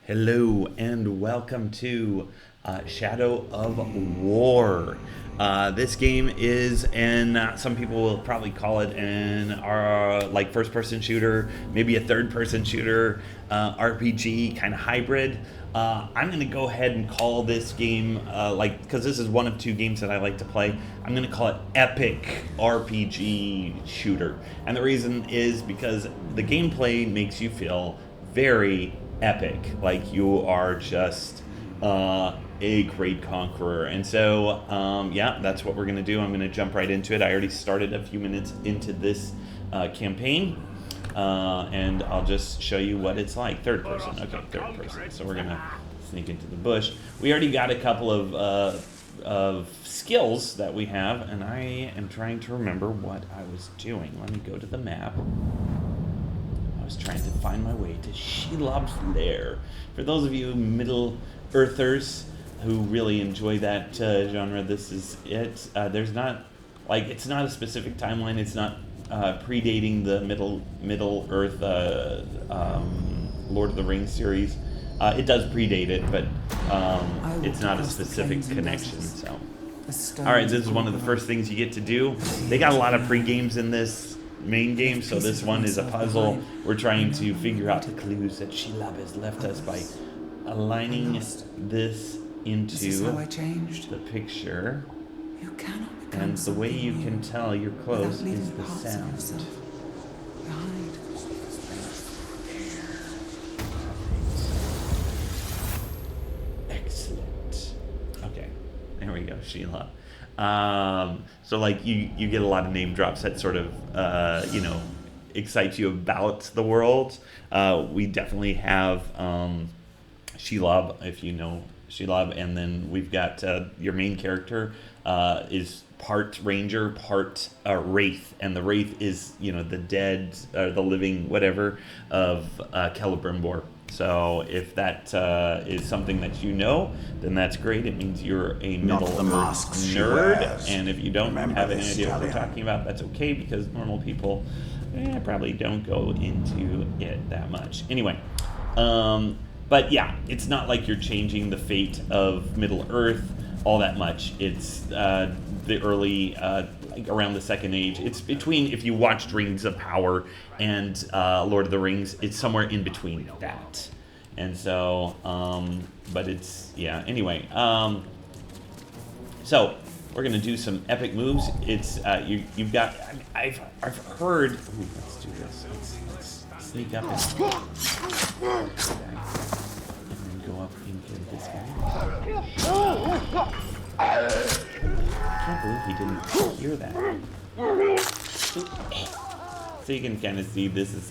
Hello and welcome to Shadow of War. This game is some people will probably call it an like first-person shooter, maybe a third-person shooter, RPG kind of hybrid. I'm going to go ahead and call this game because this is one of two games that I like to play. I'm going to call it Epic RPG Shooter, and the reason is because the gameplay makes you feel very epic, like you are just a great conqueror. And so yeah, that's what we're gonna do. I'm gonna jump right into it. I already started a few minutes into this campaign, and I'll just show you what it's like. Third person. Okay, third person. So we're gonna sneak into the bush. We already got a couple of skills that we have, and I am trying to remember what I was doing. Let me go to the map. I was trying to find my way to Shelob's lair. For those of you Middle Earthers who really enjoy that genre, this is it. There's not, it's not a specific timeline. It's not predating the Middle Earth Lord of the Rings series. It does predate it, but it's not a specific connection. So, all right, this is one of the first things you get to do. They got a lot of pre-games in this main game, so this one is a puzzle. We're trying to figure out the clues that Shelob has left us by aligning this into the picture. And the way you can tell you're close is the sound. Excellent. Okay, there we go, Shelob. So you get a lot of name drops that sort of excite you about the world. We definitely have Shelob, if you know Shelob, and then we've got your main character is part ranger, part wraith, and the wraith is the dead, the living, whatever of Celebrimbor. So if that is something that you know, then that's great. It means you're a Middle Earth nerd. And if you don't have any idea what we're talking about, that's okay, because normal people probably don't go into it that much. Anyway, but yeah, it's not like you're changing the fate of Middle Earth all that much. It's the early, around the Second Age. It's between, if you watched Rings of Power and Lord of the Rings, it's somewhere in between that. And so, but it's, yeah, anyway. So, we're going to do some epic moves. It's, you've got, I've heard, ooh, let's do this. Let's sneak up and then go up into this guy. I can't believe he didn't hear that. So you can kind of see this is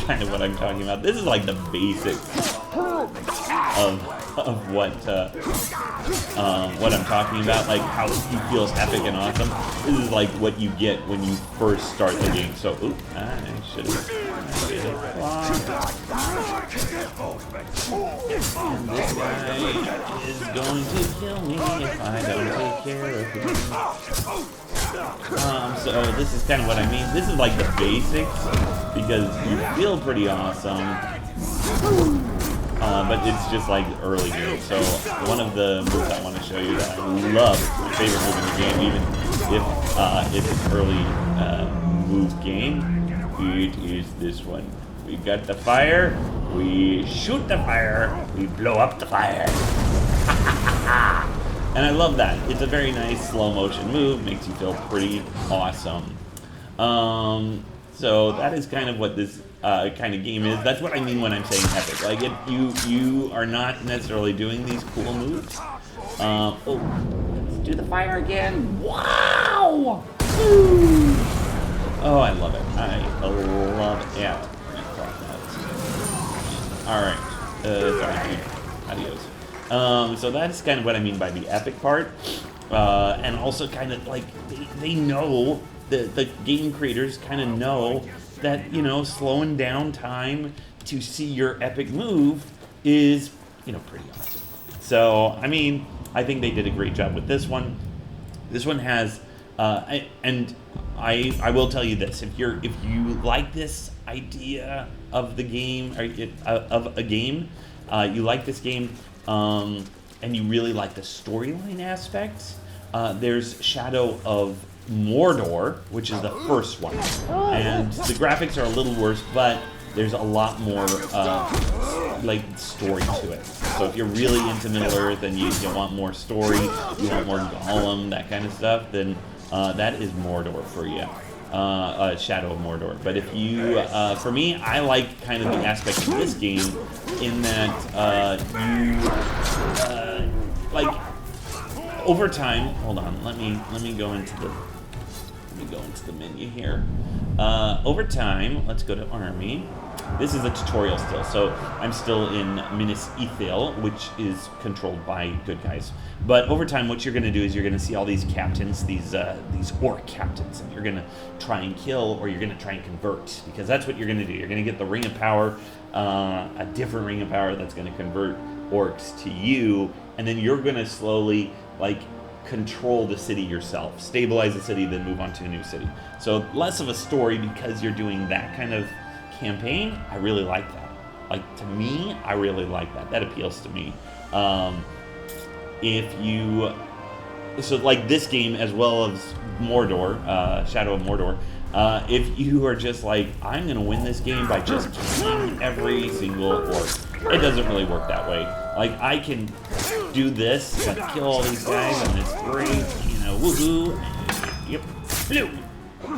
kind of what I'm talking about. This is like the basics of what I'm talking about, like how he feels epic and awesome. This is like what you get when you first start the game. So, I should have. And this guy is going to kill me if I don't take care of him. So this is kind of what I mean. This is like the basics, because you feel pretty awesome, but it's just like early game. So one of the moves I want to show you that I love, it's my favorite move in the game, even if it's an early move game, it is this one. We got the fire, we shoot the fire, we blow up the fire. And I love that. It's a very nice slow motion move, makes you feel pretty awesome. So that is kind of what this kind of game is. That's what I mean when I'm saying epic. Like, you are not necessarily doing these cool moves. Let's do the fire again. Wow! Woo! Oh, I love it. I love it. All right. Sorry. Adios. So that's kind of what I mean by the epic part. And also kind of like they know, the game creators kind of know that, slowing down time to see your epic move is, pretty awesome. So, I mean, I think they did a great job with this one. This one has And I will tell you this: if you like this idea of the game, or of a game, you like this game, and you really like the storyline aspects, there's Shadow of Mordor, which is the first one, and the graphics are a little worse, but there's a lot more like story to it. So if you're really into Middle Earth and you want more story, you want more Gollum, that kind of stuff, then that is Mordor for you. Shadow of Mordor. But if you, for me, I like kind of the aspect of this game in that you, like, over time. Hold on, let me go into the menu here. Over time, let's go to Army. This is a tutorial still, so I'm still in Minas Ithil, which is controlled by good guys. But over time, what you're going to do is you're going to see all these captains, these orc captains, and you're going to try and kill, or you're going to try and convert, because that's what you're going to do. You're going to get the Ring of Power, a different Ring of Power that's going to convert orcs to you, and then you're going to slowly, like, control the city yourself, stabilize the city, then move on to a new city. So less of a story because you're doing that kind of campaign. I really like that. Like, to me, I really like that. That appeals to me. If you, so like this game as well as Mordor, Shadow of Mordor, if you are just like, I'm gonna win this game by just killing every single orc, it doesn't really work that way. Like, I can do this, like, kill all these guys, and it's great, you know, woohoo, yep,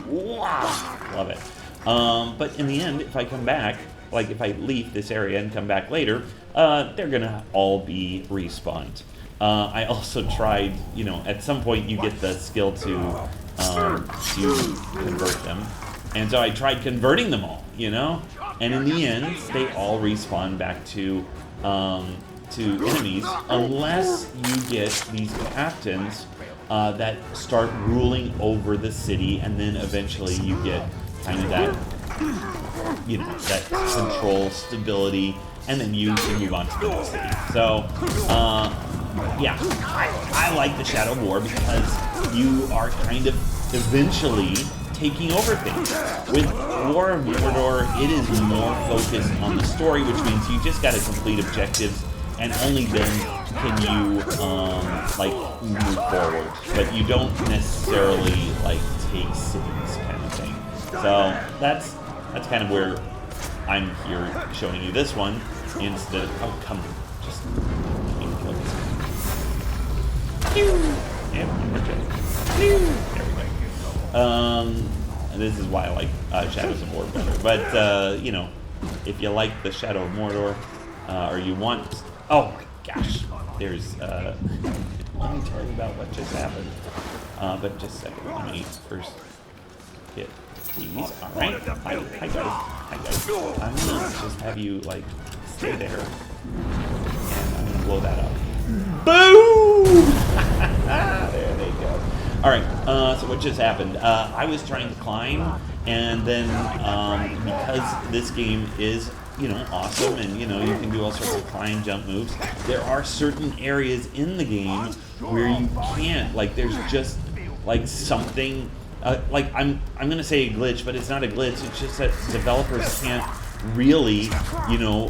wow, love it. But in the end, if I come back, like if I leave this area and come back later, they're gonna all be respawned. I also tried, you know, at some point you get the skill to convert them, and so I tried converting them all, you know, and in the end, they all respawn back to enemies, unless you get these captains that start ruling over the city, and then eventually you get kind of that, you know, that control, stability, and then you can move on to the next city. So, yeah, I like the Shadow of War because you are kind of eventually taking over things. With War of Mordor, it is more focused on the story, which means you just got to complete objectives, and only then can you, like, move forward. But you don't necessarily, like, take cities kind of thing. So that's kind of where I'm here showing you this one instead of, oh, come on, just let me kill this guy. Yeah, we're good. There we go. This is why I like Shadows of War better. But, you know, if you like the Shadow of Mordor, or you want, oh my gosh, there's, let me tell you about what just happened. But just a second, let me first get these. All right. Hi guys. I'm gonna just have you, like, stay there, and I'm gonna blow that up. Boom! There they go. All right. So what just happened? I was trying to climb, and then because this game is, you know, awesome, and, you know, you can do all sorts of climb, jump moves, there are certain areas in the game where you can't. Like, there's just, like, something. Like, I'm gonna say a glitch, but it's not a glitch. It's just that developers can't really, you know,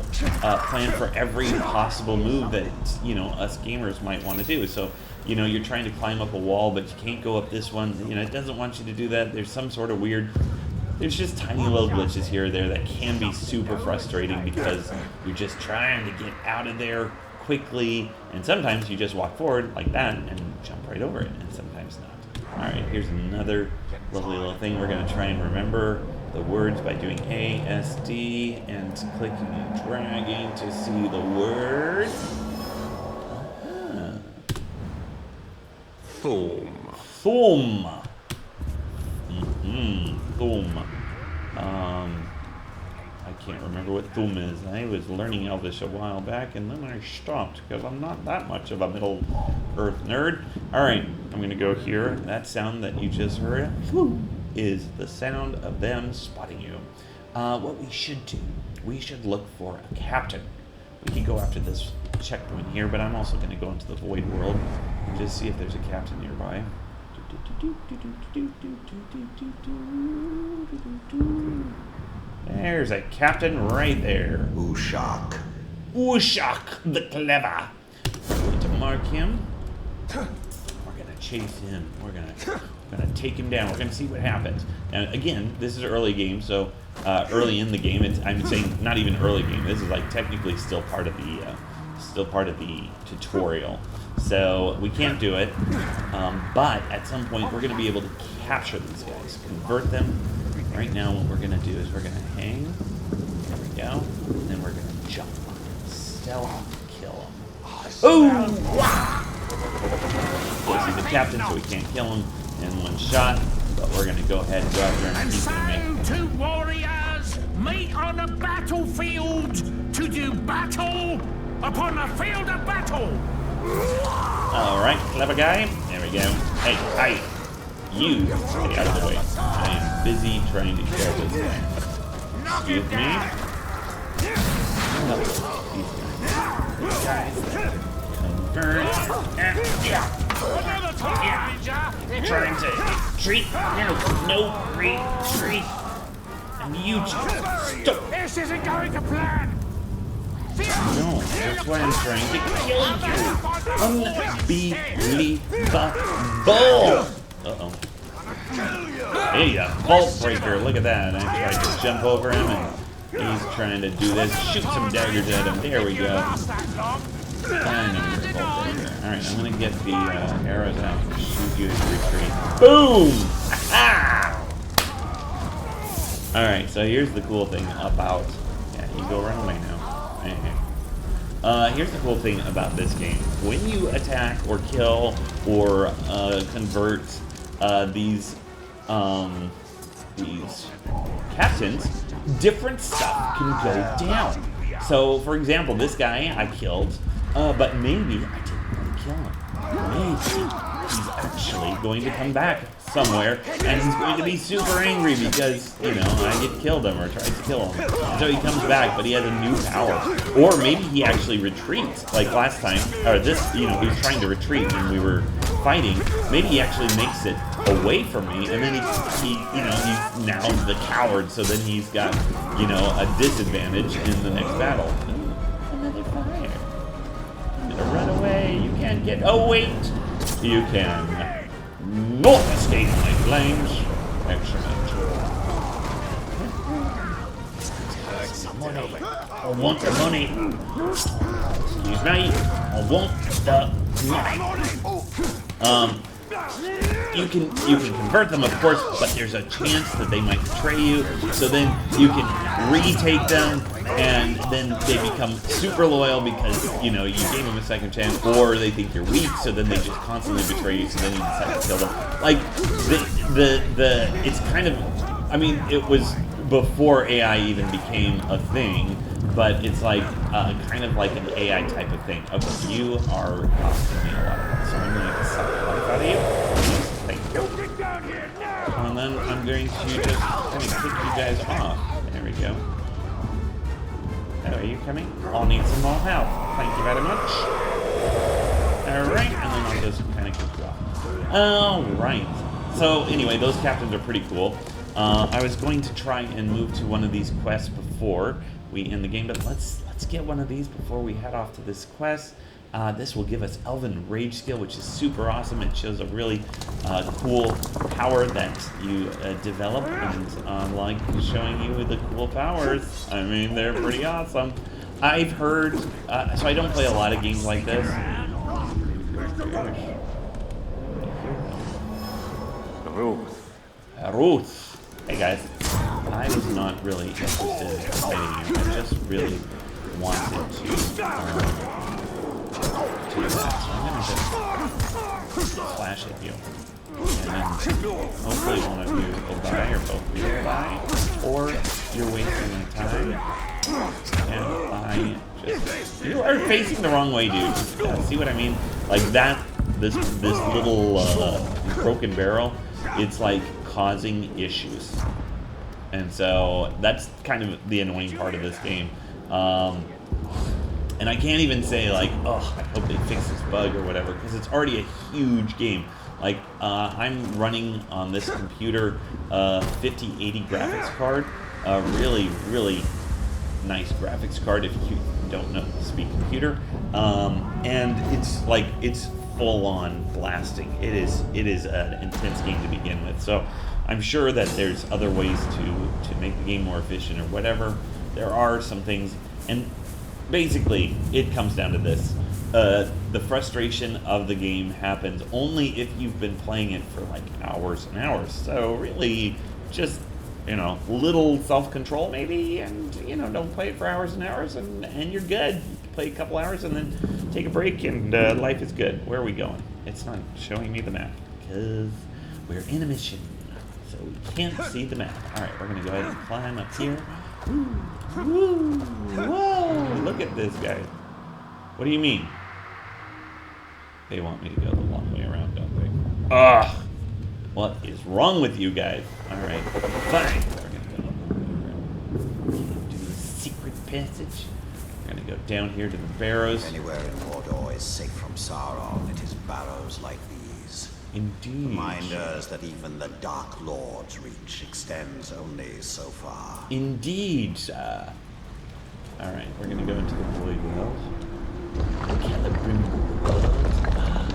plan for every possible move that, you know, us gamers might want to do. So, you know, you're trying to climb up a wall, but you can't go up this one. You know, it doesn't want you to do that. There's some sort of weird. There's just tiny little glitches here or there that can be super frustrating because you're just trying to get out of there quickly, and sometimes you just walk forward like that and jump right over it, and sometimes not. Alright, here's another lovely little thing. We're going to try and remember the words by doing ASD and clicking and dragging to see the word. Thum. Thum. Thum. I can't remember what Thum is. I was learning Elvish a while back, and then I stopped because I'm not that much of a Middle Earth nerd. All right, I'm going to go here. That sound that you just heard is the sound of them spotting you. What we should do, we should look for a captain. We can go after this checkpoint here, but I'm also going to go into the Void World and just see if there's a captain nearby. There's a captain right there. Ushak. Ushak the Clever. We're going to mark him. We're going to chase him. We're going to take him down. We're going to see what happens. And again, this is early game, so early in the game. I'm saying not even early game. This is like technically still part of the tutorial. So we can't do it. But at some point, we're going to be able to capture these guys, convert them. Right now, what we're going to do is we're going to hang. There we go. And then we're going to jump. Stealth kill him. Ooh! Of course, he's a captain, so we can't kill him in one shot. But we're going to go ahead and go out there and keep him. Two warriors meet on a battlefield to do battle upon a field of battle. All right, clever guy. There we go. Hey, hi. You stay out of the way. I am busy trying to kill this guy. Excuse me. No, these guys. Convert. Trying to retreat. No retreat. And you just stop. This isn't going to plan. No, that's why I'm trying to kill you. Unbelievable. Uh-oh. Hey, a vault breaker. Look at that. I tried to jump over him, and he's trying to do this. Shoot some daggers at him. There we go. Alright, I'm going to get the arrows out and shoot you to retreat. Boom! Alright, so here's the cool thing about... Yeah, you go run away now. Here's the cool thing about this game. When you attack or kill or convert these captains, different stuff can go down. So, for example, this guy I killed, but maybe I didn't really kill him. Maybe he's actually going to come back somewhere, and he's going to be super angry because, you know, I get killed him or tried to kill him. So he comes back, but he has a new power. Or maybe he actually retreats, like last time, or this, you know, he was trying to retreat when we were fighting. Maybe he actually makes it away from me, and then he you know, he's now the coward, so then he's got, you know, a disadvantage in the next battle. Ooh, another fire. I'm gonna run away. You can't get, oh wait, you can not escape my flames. Excellent. Money. I want the money. Excuse me. I want the money. You can convert them, of course, but there's a chance that they might betray you. So then you can retake them, and then they become super loyal because, you know, you gave them a second chance, or they think you're weak, so then they just constantly betray you. So then you decide to kill them. Like it's kind of, I mean, it was before AI even became a thing, but it's like kind of like an AI type of thing. Okay, you are costing me a lot of money, so I'm going to suck the life out of you. Thank you. And then I'm going to just kind of kick you guys off. There we go. Oh, are you coming? I'll need some more help. Thank you very much. Alright, and then I'll just kind of kick you off. Alright. So anyway, those captains are pretty cool. I was going to try and move to one of these quests before we end the game, but let's get one of these before we head off to this quest. This will give us Elven Rage skill, which is super awesome. It shows a really cool power that you develop, and I like showing you the cool powers. I mean, they're pretty awesome. I've heard, so I don't play a lot of games like this. Ruth. Hey guys, I was not really interested in fighting you. I just really wanted to do that. So I'm gonna just flash at you. And hopefully one of you will die, or both of you will die. Or you're wasting my time. And I just... You are facing the wrong way, dude. See what I mean? Like that, this little broken barrel, it's like causing issues. And so that's kind of the annoying part of this game. And I can't even say like, oh, I hope they fix this bug or whatever, because it's already a huge game. Like, I'm running on this computer 5080 graphics card, a really, really nice graphics card if you don't know speak computer, and it's full on blasting. It is an intense game to begin with. So I'm sure that there's other ways to make the game more efficient or whatever. There are some things, and basically it comes down to this. The frustration of the game happens only if you've been playing it for like hours and hours. So really just, little self-control maybe, and, don't play it for hours and hours, and you're good. You can play a couple hours and then take a break, and life is good. Where are we going? It's not showing me the map because we're in a mission, so we can't see the map. All right, we're going to go ahead and climb up here. Woo, whoa, look at this guy. What do you mean? They want me to go the long way around, don't they? Ugh! What is wrong with you guys? Alright, fine. We're gonna go the long way around. Do the secret passage. We're gonna go down here to the barrows. Anywhere in Mordor is safe from Sauron. It is barrows like these. Indeed. Reminders that even the Dark Lord's reach extends only so far. Indeed, sir. Alright, we're gonna go into the Void Wells.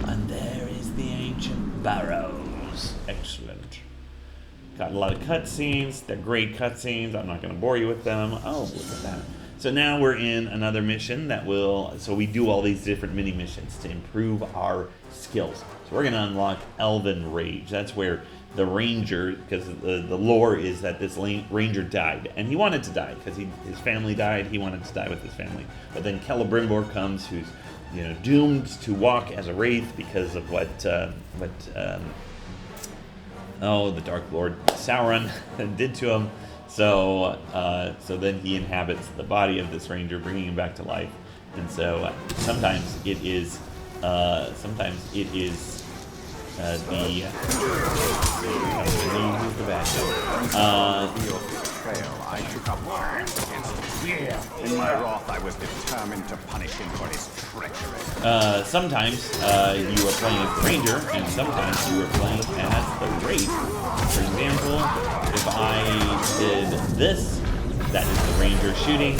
And there is the ancient barrows. Excellent. Got a lot of cutscenes. They're great cutscenes. I'm not going to bore you with them. Oh, look at that. So now we're in another mission that will... So we do all these different mini missions to improve our skills. So we're going to unlock Elven Rage. That's where the ranger, because the lore is that this ranger died, and he wanted to die because his family died. He wanted to die with his family, but then Celebrimbor comes, who's doomed to walk as a wraith because of what the Dark Lord Sauron did to him. So then he inhabits the body of this ranger, bringing him back to life. And so sometimes it is who's the bad guy? In my wrath, I was determined to punish him for his treachery. Sometimes you are playing as the ranger, and sometimes you are playing as the wraith. For example, if I did this, that is the ranger shooting,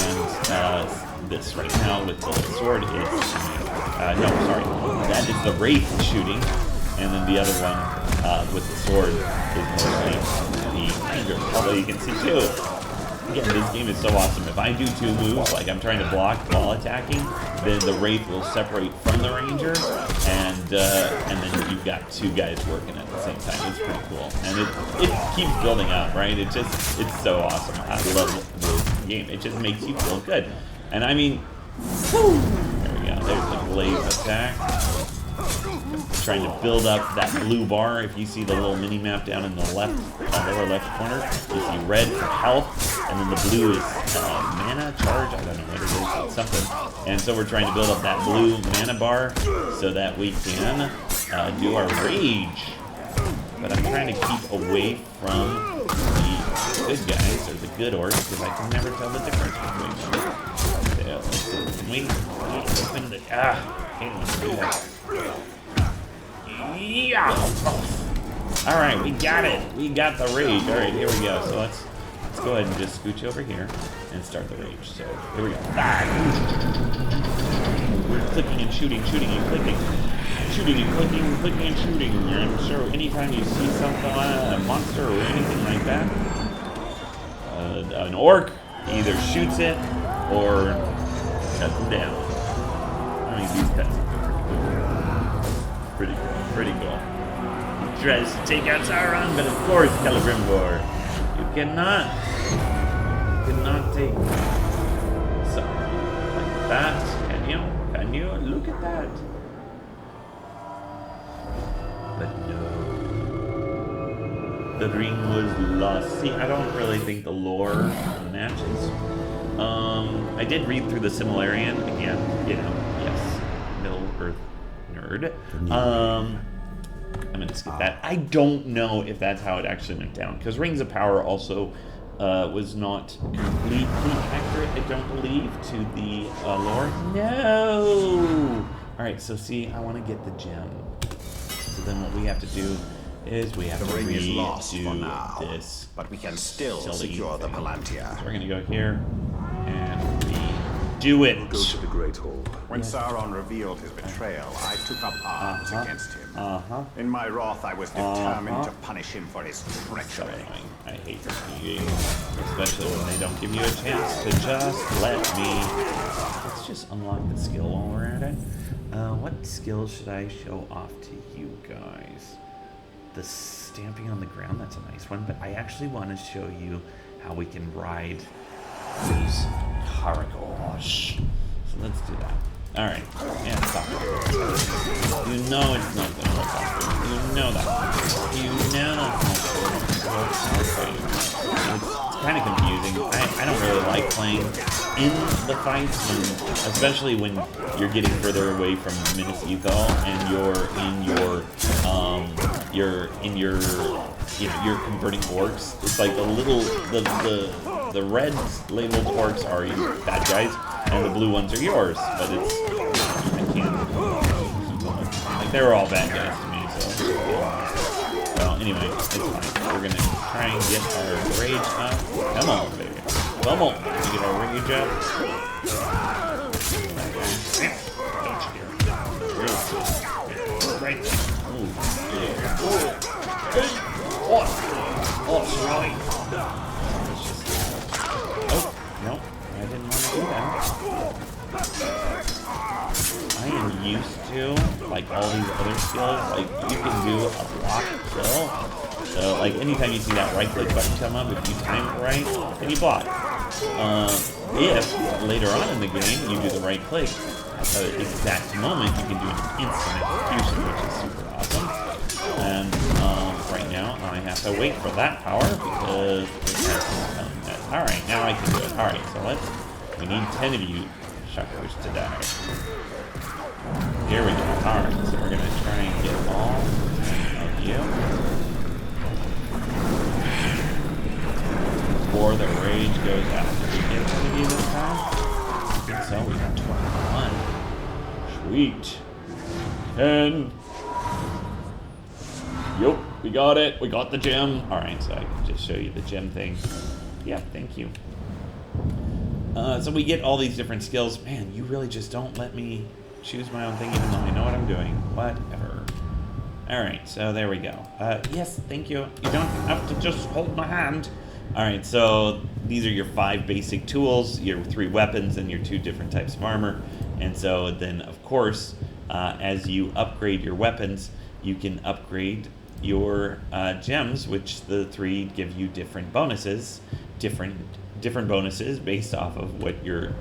and this right now with the sword is that is the wraith shooting, and then the other one with the sword is mostly the ranger. Although you can see too, again, this game is so awesome. If I do two moves, like I'm trying to block while attacking, then the wraith will separate from the ranger, and then you've got two guys working at the same time. It's pretty cool, and it keeps building up, right? It's so awesome. I love this game. It just makes you feel good, and I mean, whew, there we go. There's the blaze attack. Trying to build up that blue bar. If you see the little mini map down in the left, lower left corner, you see red for health, and then the blue is mana charge. I don't know what it is. It's something. And so we're trying to build up that blue mana bar so that we can do our rage. But I'm trying to keep away from the good guys or the good orcs because I can never tell the difference between them. So, can we open the... can't even do that. Yeah. All right, we got it. We got the rage. All right, here we go. So let's go ahead and just scooch over here and start the rage. So here we go. We're clicking and shooting and clicking, shooting and clicking, clicking and shooting. And so anytime you see something, a monster or anything like that, an orc either shoots it or cuts them down. I mean, these cuts are pretty cool. He tries to take out Sauron, but of course, Celebrimbor, you cannot take Sauron like that, can you? Can you? Look at that. But no, the ring was lost. See, I don't really think the lore matches. I did read through the Silmarillion again. Yes, Middle-earth nerd. I'm gonna skip that. I don't know if that's how it actually went down, because Rings of Power also was not completely accurate, I don't believe, to the lore. No! Alright, so see, I want to get the gem. So then what we have to do is we have The to ring is lost for redo now, this. but we can still silly secure the thing. Palantir. So we're gonna go here and redo it. Go to the Great Hall. When Sauron revealed his betrayal, I took up arms against him. In my wrath, I was determined to punish him for his So treachery. annoying. I hate this game, especially when they don't give you a chance to just let me. Let's just unlock the skill while we're at it. What skill should I show off to you guys? The stamping on the ground, that's a nice one, but I actually want to show you how we can ride these Caragors. So let's do that. Alright, yeah, stop it. You know it's not gonna work out. You know that. You know it's not gonna work out. It's kind of confusing. I don't really like playing in the fights, especially when you're getting further away from Minas Ithil and you're converting orcs. It's like the red labeled orcs are your bad guys, and the blue ones are yours. But I can't. Like they were all bad guys to me. So well, anyway, it's fine. We're gonna try and get our rage up. Come on, baby. Come on. We get our rage up. Right. Ooh, yeah. Oh, right. Oh, no, I didn't want to do that. I am used to, like, all these other skills. Like, you can do a block kill. So, like, anytime you see that right-click button come up, if you time it right, then you block. If, later on in the game, you do the right-click, at the exact moment, you can do an instant execution, which is super awesome. And right now, I have to wait for that power because it has alright, now I can do it. Alright, so we need 10 of you shuckers to die. Here we go. Alright, so we're going to try and get all 10 of you before the rage goes out. Did we get 10 of you this time? I think so. We got 21. Sweet. 10. Yup, we got it. We got the gem. Alright, so I can just show you the gem thing. Yeah, thank you. So we get all these different skills. Man, you really just don't let me choose my own thing even though I know what I'm doing. Whatever. Alright, so there we go. Yes, thank you. You don't have to just hold my hand. Alright, so these are your 5 basic tools, your 3 weapons, and your 2 different types of armor. And so then, of course, as you upgrade your weapons, you can upgrade your gems, which the 3 give you different bonuses, different bonuses based off of what you're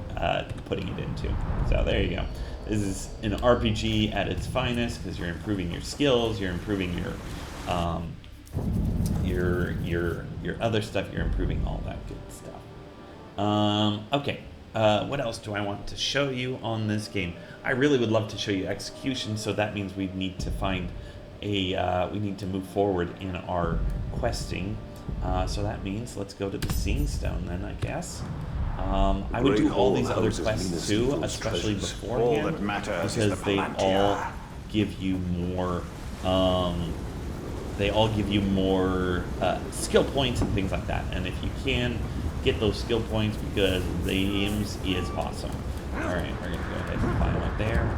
putting it into. So there you go. This is an RPG at its finest because you're improving your skills, you're improving your other stuff, you're improving all that good stuff. Okay, what else do I want to show you on this game? I really would love to show you execution, so that means we need to find we need to move forward in our questing. So that means let's go to the Seeing Stone then, I guess. I would do all these other quests too, especially beforehand, All that matters is because the they Palantir. all give you more. They all give you more skill points and things like that. And if you can get those skill points, because the games is awesome. All right, we're gonna go ahead and climb up there.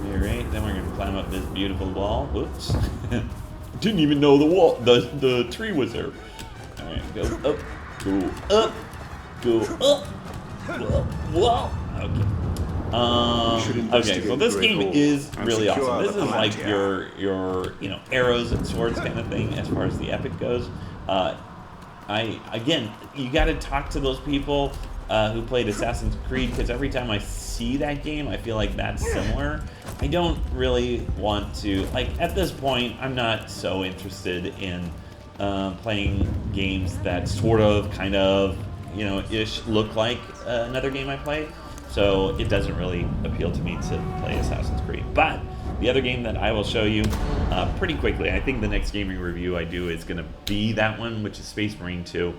All right, then we're gonna climb up this beautiful wall. Whoops. Didn't even know the tree was there. All right, go up, go up, go up. Whoa. Okay. Okay, so this game is really awesome. This is like your arrows and swords kind of thing as far as the epic goes. Again, you got to talk to those people who played Assassin's Creed, because every time I see that game, I feel like that's similar. I don't really want to, at this point, I'm not so interested in playing games that sort of, kind of, ish look like another game I played. So it doesn't really appeal to me to play Assassin's Creed. But the other game that I will show you pretty quickly, I think the next gaming review I do is going to be that one, which is Space Marine 2,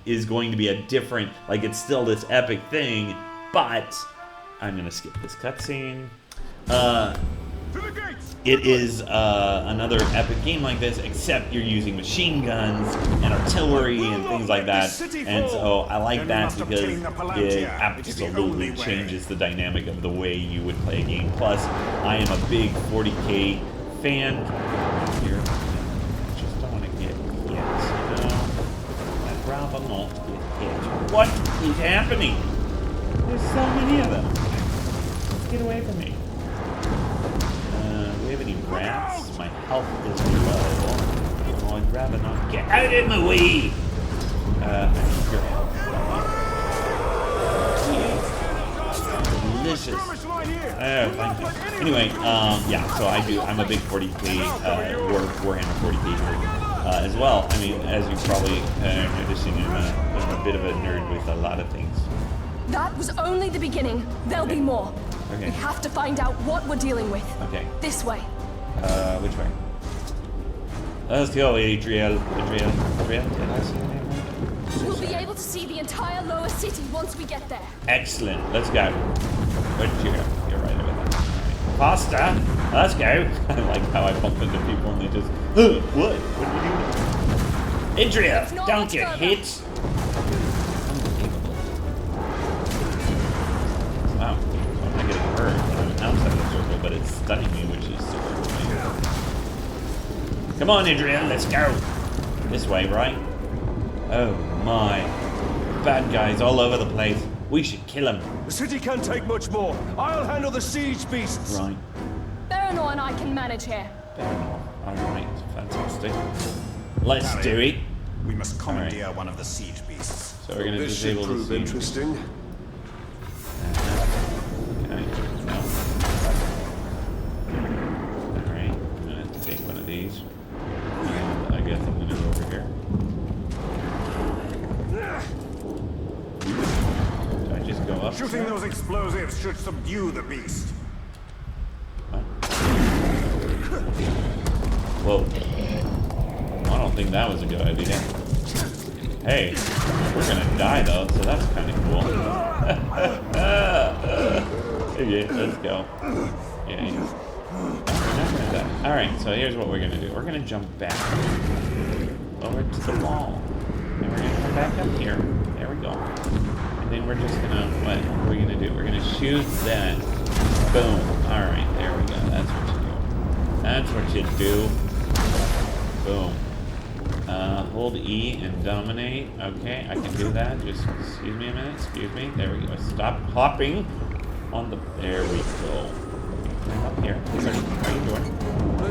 is going to be a different, it's still this epic thing, but I'm going to skip this cutscene. To the gates! it is another epic game like this, except you're using machine guns and artillery and things like that. And so I like that because it absolutely changes the dynamic of the way you would play a game. Plus, I am a big 40K fan. Here, I just don't want to get hit, you know? I'd rather not get hit. What is happening? There's so many of them. Get away from me. Do we have any rats? My health is low. Oh, I'd rather not get out of my way. I need your help. Delicious. Oh, thank you. Anyway, yeah, so I'm a big 40K, Warhammer 40K nerd as well. I mean, as you probably noticed, I'm a bit of a nerd with a lot of things. That was only the beginning. There'll be more. Okay. We have to find out what we're dealing with. Okay. This way. Which way? Let's go, Adriel. Did I say your name right? We'll be able to see the entire lower city once we get there. Excellent. Let's go. Where did you go? You're right over there. Right. Faster. Let's go. I like how I bump into people and they just, what? What are you doing? Adriel, don't get hit. Unbelievable. Wow. So I'm not getting hurt when I'm outside of the circle, but it's stunning me, which is super annoying. Come on, Adriel, let's go. This way, right? Oh my. Bad guys all over the place. We should kill them. The city can't take much more. I'll handle the siege beasts. Right. Baranor and I can manage here. Alright, fantastic. Let's do it. We must commandeer one of the siege beasts. So we're gonna This should disable the prove siege. interesting. Okay, no. Alright, I'm gonna take one of these. And I guess I'm gonna go over here. Do I just go up? Shooting those explosives should subdue the beast. What? Whoa. I don't think that was a good idea. Hey, we're gonna die though, so that's kind of cool. Okay, let's go. Yeah. We're not gonna die. Alright, so here's what we're gonna do. We're gonna jump back over to the wall. And we're gonna come back up here. There we go. And then we're just gonna, what are we gonna do? We're gonna shoot that. Boom. Alright, there we go. That's what you do. That's what you do. Boom. Hold E and dominate. Okay, I can do that. Just excuse me a minute. Excuse me. There we go. Stop hopping on the. There we go. I'm up here. How are you doing?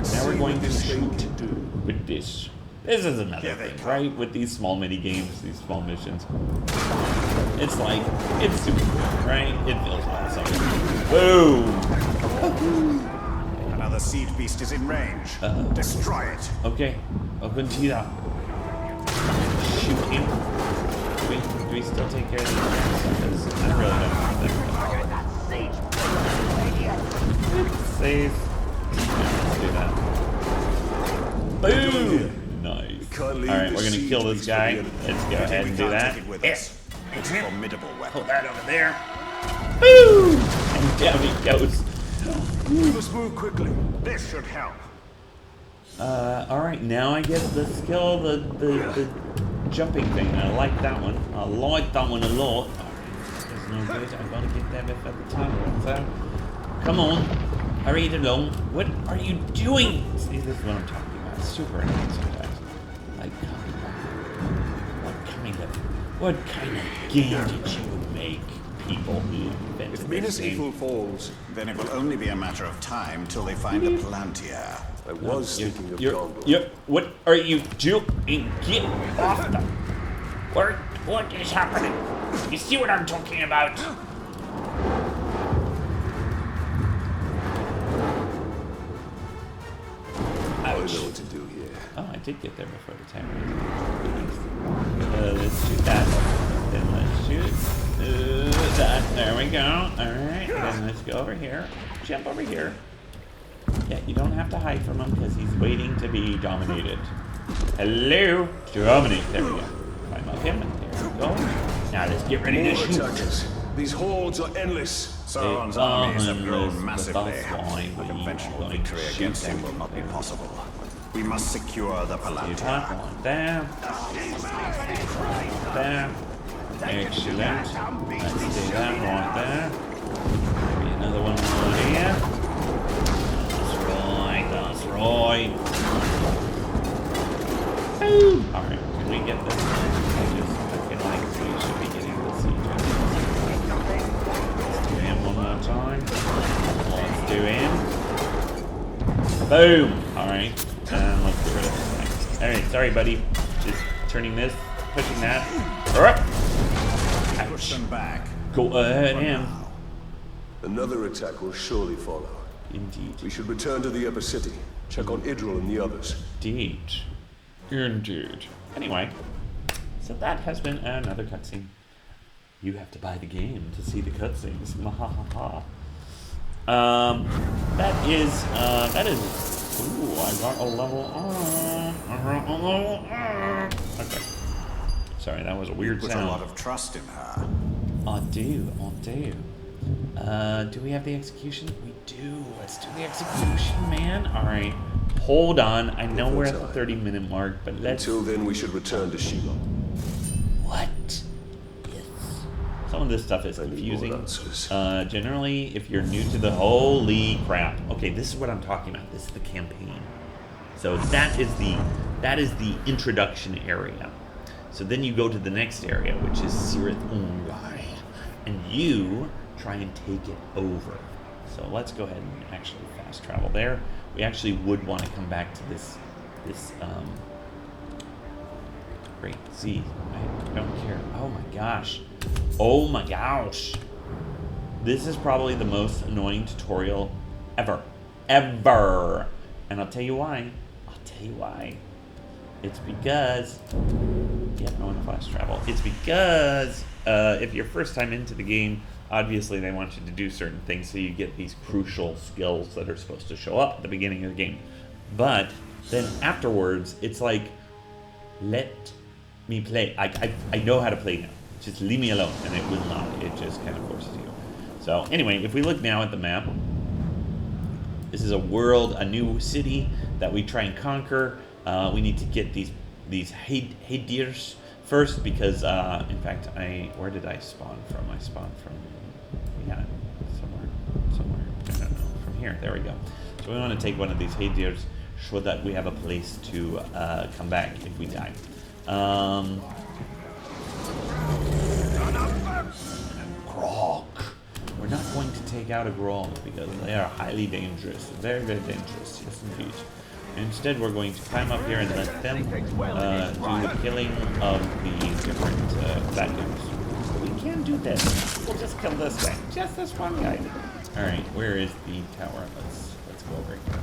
Now we're going to shoot with this. This is another thing, right? With these small mini games, these small missions. It's like, it's super cool, right? It feels awesome. Boom! Another siege beast is in range. Destroy it. Okay, open to that. Shoot him. Do we still take care of these guys? Because I really don't want them. Save. Let's do that. Boom! Nice. Alright, we're gonna kill this guy. Let's go ahead and do that. It's a formidable weapon. Put that over there. Boom! And down he goes. We must move quickly. This should help. Alright, now I get the skill, the jumping thing. I like that one. I like that one a lot. It's no good. I gotta get there before the time runs out. Come on. Hurry it along. What are you doing? See, this is what I'm talking about. It's super annoying sometimes. Like, what kind of game did you make, people who invented If this Minas game? Ithil falls, Then it will only be a matter of time till they find a Palantir. I was thinking of Gondor. What are you doing? Get off the... What is happening? You see what I'm talking about? I know what to do here. Oh, I did get there before the timer. Let's shoot that. Then let's shoot that. There we go. Alright, then let's go over here. Jump over here. Yeah, you don't have to hide from him because he's waiting to be dominated. Hello? Dominate. There we go. Climb up him. There we go. Now let's get ready to More shoot. attackers. These hordes are endless. Sauron's armies have grown massively. A conventional victory against him will not be possible. We must secure the Palantir. There. There. Excellent. Let's do that right there. Maybe another one right here. That's right. Boom! Alright, can we get this? I feel like we should be getting the siege. Let's do him one more time. Let's do him. Boom! Alright, and let's get rid of this next. Alright, sorry buddy. Just turning this, pushing that. Alright! Push them back. Go ahead, him. Another attack will surely follow. Indeed. We should return to the Upper City. Check on Idril and the others. Indeed. Indeed. Anyway, so that has been another cutscene. You have to buy the game to see the cutscenes. Mahahaha. That is, ooh, I got a level on. Okay. Sorry, that was a weird Put sound. a lot of trust in her. I do. Do we have the execution? We do. Let's do the execution, man. Alright. Hold on. I know we're at the 30-minute mark, but let's... Until then, we should return to Shiloh. What? Yes. Some of this stuff is confusing. Generally, if you're new to the... Holy crap. Okay, this is what I'm talking about. This is the campaign. So that is the introduction area. So then you go to the next area, which is Cirith Ungol, and you try and take it over. So let's go ahead and actually fast travel there. We actually would want to come back to this Great Z. I don't care. Oh my gosh. Oh my gosh. This is probably the most annoying tutorial ever. Ever. And I'll tell you why. It's because... Yeah, I want to fast travel. It's because if you're first time into the game, obviously they want you to do certain things so you get these crucial skills that are supposed to show up at the beginning of the game. But then afterwards, it's like, let me play. I know how to play now. Just leave me alone, and it will not. It just kind of forces you. So anyway, if we look now at the map, this is a world, a new city that we try and conquer. We need to get these Heidirs first because, in fact, where did I spawn from? I spawned from, yeah, somewhere. I don't know. From here. There we go. So we want to take one of these Heidirs so that we have a place to come back if we die. Grog. We're not going to take out a Grog because they are highly dangerous. Very, very dangerous. Yes, indeed. Instead, we're going to climb up here and let them do the killing of the different bad dudes. We can do this. We'll just kill this guy. Just this one guy. Alright, where is the tower? Let's go over here.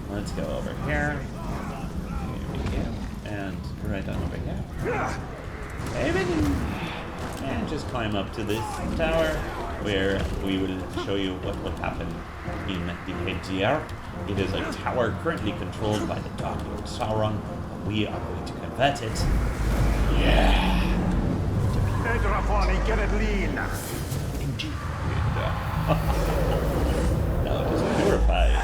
Let's go over here. Here we go. And right on over here. And just climb up to this tower where we will show you what will happen in the Heidir. It is a tower currently controlled by the Dark Lord Sauron. We are going to convert it. Yeah! Indeed. Now it is purified.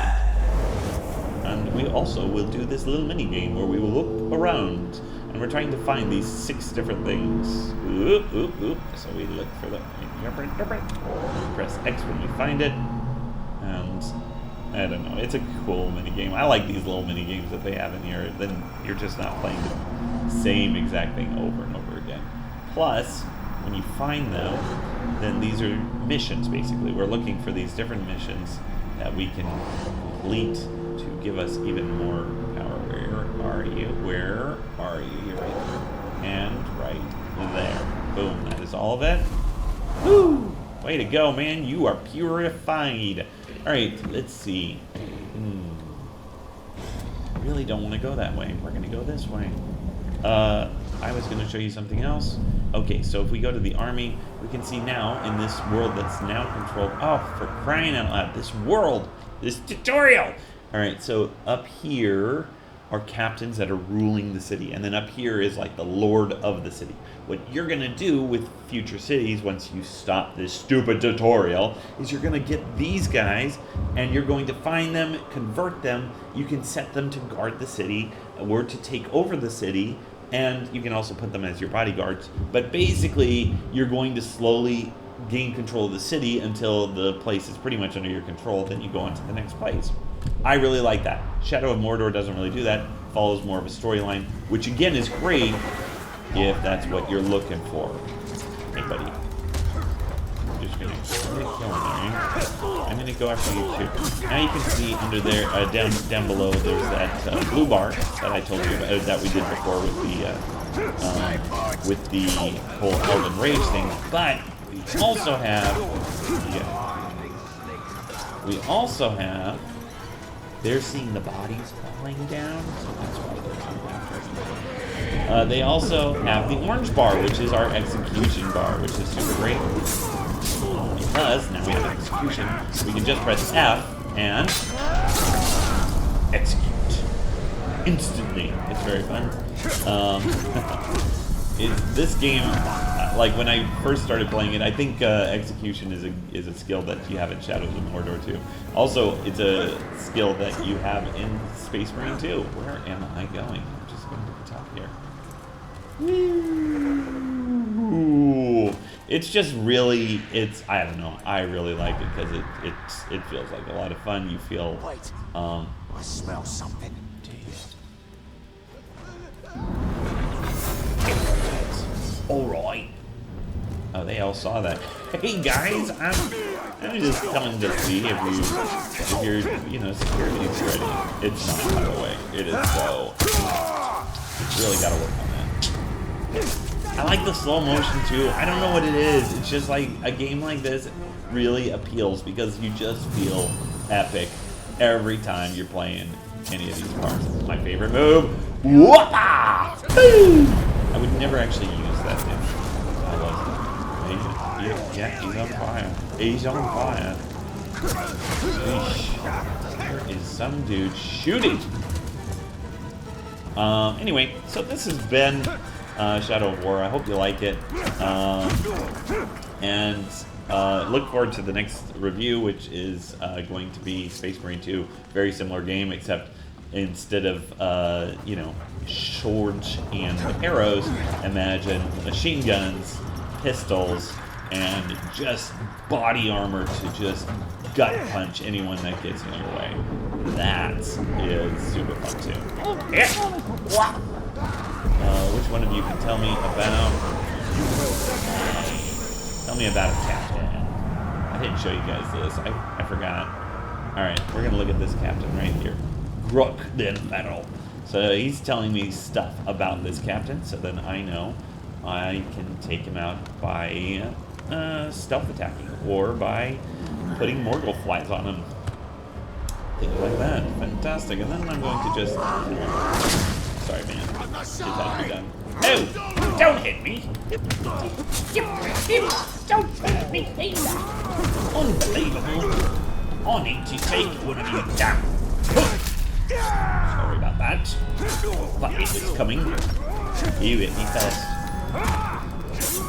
And we also will do this little mini game where we will look around and we're trying to find these 6 different things. Oop, oop, oop. So we look for them. Press X when you find it. And I don't know. It's a cool mini game. I like these little mini games that they have in here. Then you're just not playing the same exact thing over and over again. Plus, when you find them, then these are missions basically. We're looking for these different missions that we can complete to give us even more power. Where are you? Where are you? You're right there. And right there. Boom. That is all of it. Woo! Way to go, man. You are purified. Alright, let's see. Really don't want to go that way. We're going to go this way. I was going to show you something else. Okay, so if we go to the army, we can see now in this world that's now controlled... Oh, for crying out loud. This world! This tutorial! Alright, so up here, are captains that are ruling the city, and then up here is like the lord of the city. What you're gonna do with future cities, once you stop this stupid tutorial, is you're gonna get these guys, and you're going to find them, convert them. You can set them to guard the city, or to take over the city, and you can also put them as your bodyguards. But basically, you're going to slowly gain control of the city until the place is pretty much under your control. Then you go on to the next place. I really like that. Shadow of Mordor doesn't really do that. Follows more of a storyline, which again is great if that's what you're looking for. Hey, buddy. I'm just gonna kill him, right? I'm gonna go after you too. Now you can see under there, down below, there's that blue bar that I told you about, that we did before with the whole Elden Rage thing. But we also have. They're seeing the bodies falling down, so that's why they're coming after us. They also have the orange bar, which is our execution bar, which is super great. Because now we have execution, we can just press F and execute instantly. It's very fun. This game, like when I first started playing it, I think execution is a skill that you have in Shadows of Mordor too. Also, it's a skill that you have in Space Marine 2. Where am I going? I'm just going to the top here. Woo! It's just really, I don't know. I really like it because it feels like a lot of fun. You feel. Wait. I smell something. Alright. Oh, they all saw that. Hey guys, I'm just coming to see if your security's ready. It's not, by the way. It is so. Really gotta work on that. I like the slow motion too. I don't know what it is. It's just like a game like this really appeals because you just feel epic every time you're playing any of these parts. My favorite move. Whoopah! Boom! I would never actually use that thing. I wasn't. Yeah, he's on fire. He's on fire. Eesh. There is some dude shooting. Anyway, so this has been Shadow of War. I hope you like it. And look forward to the next review, which is going to be Space Marine 2. Very similar game, except instead of, swords and arrows, imagine machine guns, pistols, and just body armor to just gut punch anyone that gets in your way. That is super fun too. Which one of you can tell me about? Tell me about a captain. I didn't show you guys this. I forgot. All right, we're gonna look at this captain right here. Gruk the Metal. So he's telling me stuff about this captain, so then I know I can take him out by stealth attacking or by putting Morgul flies on him. Things like that. Fantastic. And then I'm going to just... Sorry, man. This has to be done. No! Don't hit me! Don't hurt me, please! Unbelievable! I need to take one of you down. Sorry about that. But it was coming. You hit me first. This is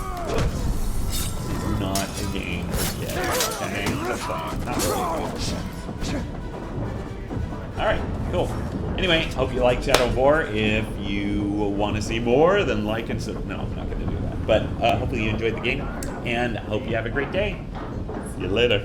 not a game yet. Okay? Not really. Alright, cool. Anyway, hope you like Shadow of War. If you want to see more, then like and sub. No, I'm not going to do that. But hopefully you enjoyed the game. And I hope you have a great day. See you later.